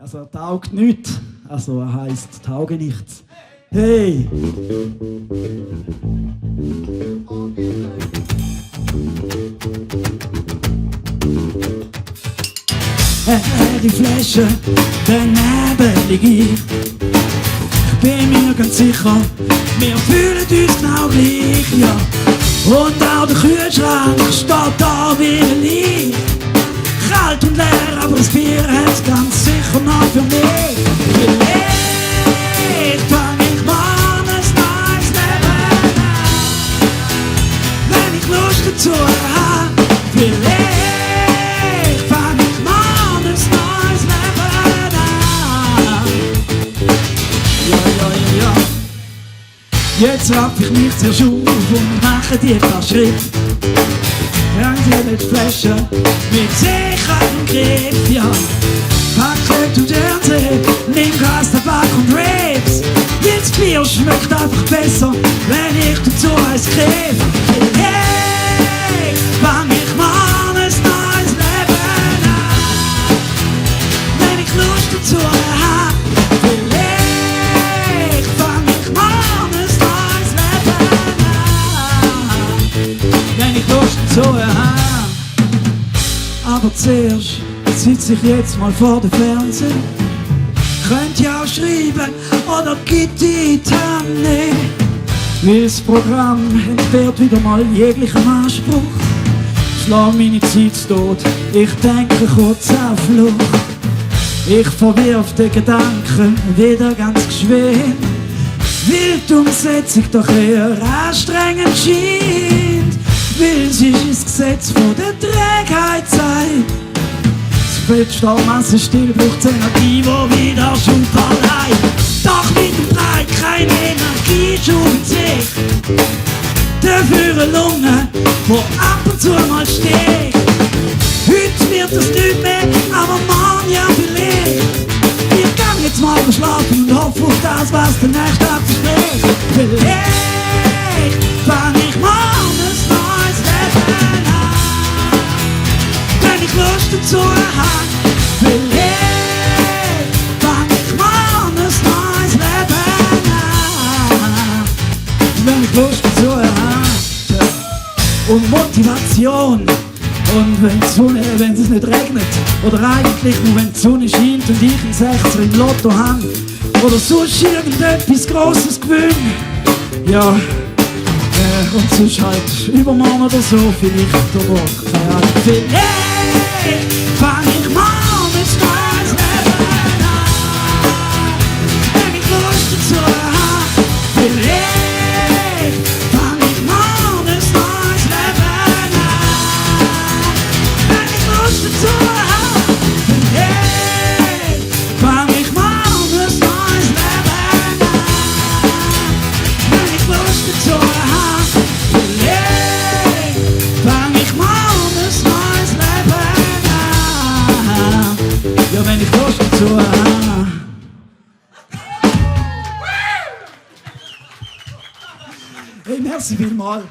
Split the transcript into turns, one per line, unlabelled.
Also er taugt nichts. Also er heisst tauge nichts. Hey! Die Flasche, der Nebel liegt ich. Ich bin mir ganz sicher, wir fühlen uns genau gleich, ja. Und auch der Kühlschrank steht da wie ein Licht. Kalt und leer, aber das Bier hat's ganz sicher noch für mich. Vielleicht fang ich mal ein neues Leben an, wenn ich Lust dazu habe. Vielleicht fang ich mal ein neues Leben an. Ja. Jetzt raff ich mich zuerst auf und mache die paar Schritte. Rang die letzte Flasche mit sicherem Griff, ja. Pack und Ernte, nimm Gas, Tabak und Rapes. Jetzt Bier schmeckt einfach besser, wenn ich dazu eins griff. Hey, fang ich mal ein neues Leben an, wenn ich Lust dazu habe. Vielleicht fang ich mal ein neues Leben an, wenn ich Lust dazu habe. Aber zuerst sitze ich jetzt mal vor dem Fernsehen. Könnt ihr auch schreiben oder gibt die Hand nicht. Weil das Programm entbehrt wieder mal jeglichen Anspruch. Schlag meine Zeit tot, ich denke kurz auf Flucht. Ich verwirf den Gedanken wieder ganz geschwind, weil die Umsetzung doch eher anstrengend scheint. Weil sie ist das Gesetz von der Trägheit zeigt. Fett Stahlmasse still braucht Energie, wo wieder schon allein. Doch mit dem Brei keine Energie, schon in sich. Dafür eine Lunge, wo ab und zu mal steht. Heute wird es nicht mehr, aber morgen ja vielleicht. Ich kann jetzt mal verschlafen und hoffe auf das, was der nächste Tag verspricht. Vielleicht fang ich mal ein neues Leben an, wenn ich Lust dazu habe. Vielleicht fang ich mal ein neues Leben an, wenn ich Lust dazu habe. Und Motivation. Und wenn es nicht regnet, oder eigentlich nur wenn die Sonne scheint und ich einen 16 im Lotto habe, oder sonst irgendetwas Grosses gewinnen. Ja, und sonst halt übermorgen oder so vielleicht, oder keine Ahnung. Vielleicht fang ich mal ein neues Leben an, wenn ich Lust dazu habe. Vielleicht fang ich mal ein neues Leben an, wenn ich Lust dazu habe. Vielleicht fang ich mal ein neues Leben an, wenn ich Lust dazu habe. Vielleicht fang ich mal ein neues Leben an, ja, wenn ich Lust dazu habe. Hey, merci vielmals.